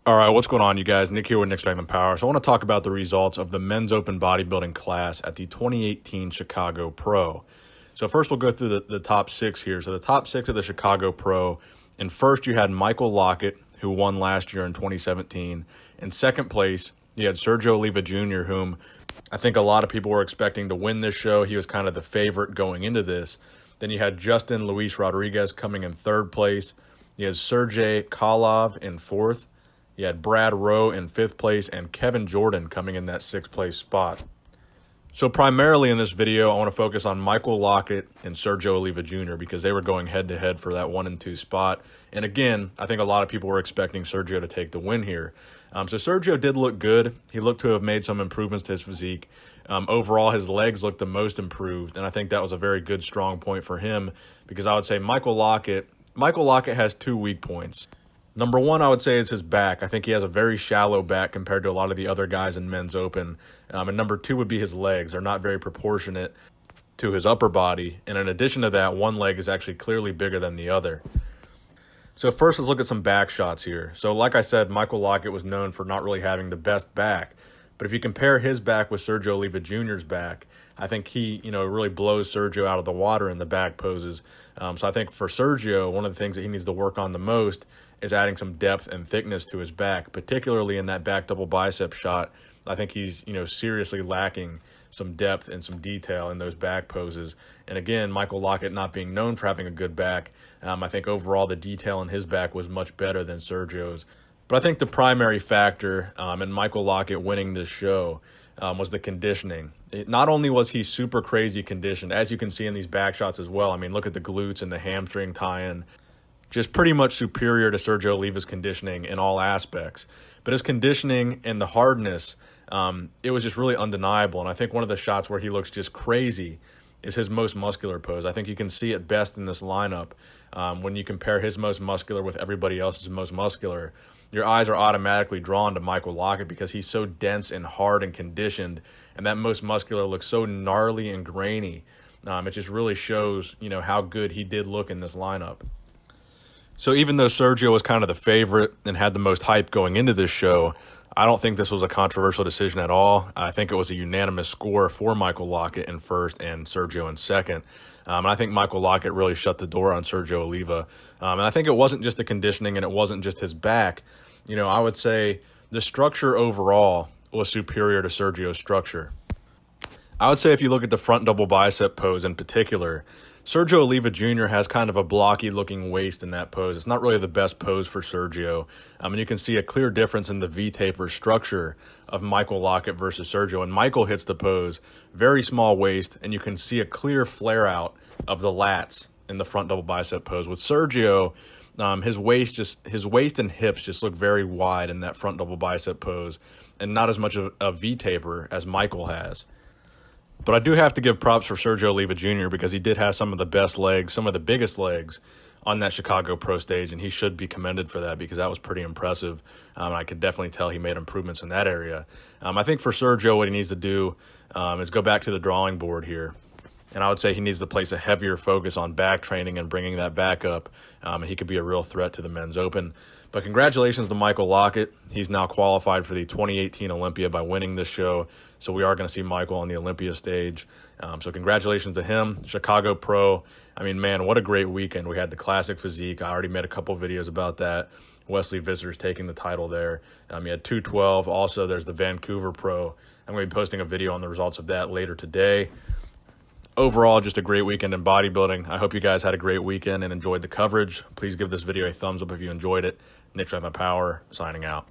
All right, what's going on, you guys? Nick here with Nick's Strength and Power. So I want to talk about the results of the men's open bodybuilding class at the 2018 Chicago Pro. So first we'll go through the top six here. So the top six of the Chicago Pro. In first, you had Michael Lockett, who won last year in 2017. In second place, you had Sergio Oliva Jr., whom I think a lot of people were expecting to win this show. He was kind of the favorite going into this. Then you had Justin Luis Rodriguez coming in third place. You had Sergey Kolov in fourth. You had Brad Rowe in fifth place and Kevin Jordan coming in that sixth place spot. So primarily in this video, I want to focus on Michael Lockett and Sergio Oliva Jr. because they were going head-to-head for that 1 and 2 spot. And again, I think a lot of people were expecting Sergio to take the win here. So Sergio did look good. He looked to have made some improvements to his physique. Overall, his legs looked the most improved, and I think that was a very good, strong point for him because I would say Michael Lockett has 2 weak points. Number one, I would say, is his back. I think he has a very shallow back compared to a lot of the other guys in men's open. And number two would be his legs. They're not very proportionate to his upper body. And in addition to that, one leg is actually clearly bigger than the other. So first, let's look at some back shots here. So like I said, Michael Lockett was known for not really having the best back. But if you compare his back with Sergio Oliva Jr.'s back, I think he, really blows Sergio out of the water in the back poses. So I think for Sergio, one of the things that he needs to work on the most is adding some depth and thickness to his back, particularly in that back double bicep shot. I think he's, seriously lacking some depth and some detail in those back poses. And again, Michael Lockett not being known for having a good back, I think overall the detail in his back was much better than Sergio's. But I think the primary factor in Michael Lockett winning this show was the conditioning. Not only was he super crazy conditioned, as you can see in these back shots as well. I mean, look at the glutes and the hamstring tie-in. Just pretty much superior to Sergio Oliva's conditioning in all aspects. But his conditioning and the hardness, it was just really undeniable. And I think one of the shots where he looks just crazy is his most muscular pose. I think you can see it best in this lineup. When you compare his most muscular with everybody else's most muscular, your eyes are automatically drawn to Michael Lockett because he's so dense and hard and conditioned, and that most muscular looks so gnarly and grainy. It just really shows, how good he did look in this lineup. So even though Sergio was kind of the favorite and had the most hype going into this show, I don't think this was a controversial decision at all. I think it was a unanimous score for Michael Lockett in first and Sergio in second. And I think Michael Lockett really shut the door on Sergio Oliva. And I think it wasn't just the conditioning and it wasn't just his back. I would say the structure overall was superior to Sergio's structure. I would say if you look at the front double bicep pose in particular, Sergio Oliva Jr. has kind of a blocky-looking waist in that pose. It's not really the best pose for Sergio. And you can see a clear difference in the V-taper structure of Michael Lockett versus Sergio. And Michael hits the pose, very small waist, and you can see a clear flare-out of the lats in the front double bicep pose. With Sergio, his waist and hips just look very wide in that front double bicep pose, and not as much of a V-taper as Michael has. But I do have to give props for Sergio Oliva Jr. because he did have some of the best legs, some of the biggest legs on that Chicago Pro stage, and he should be commended for that because that was pretty impressive. I could definitely tell he made improvements in that area. I think for Sergio, what he needs to do is go back to the drawing board here. And I would say he needs to place a heavier focus on back training and bringing that back up. And he could be a real threat to the men's open. But congratulations to Michael Lockett. He's now qualified for the 2018 Olympia by winning this show. So we are going to see Michael on the Olympia stage. So congratulations to him. Chicago Pro. I mean, man, what a great weekend. We had the classic physique. I already made a couple videos about that. Wesley Visser's taking the title there. You had 212. Also, there's the Vancouver Pro. I'm going to be posting a video on the results of that later today. Overall, just a great weekend in bodybuilding. I hope you guys had a great weekend and enjoyed the coverage. Please give this video a thumbs up if you enjoyed it. Nick Strength and Power, signing out.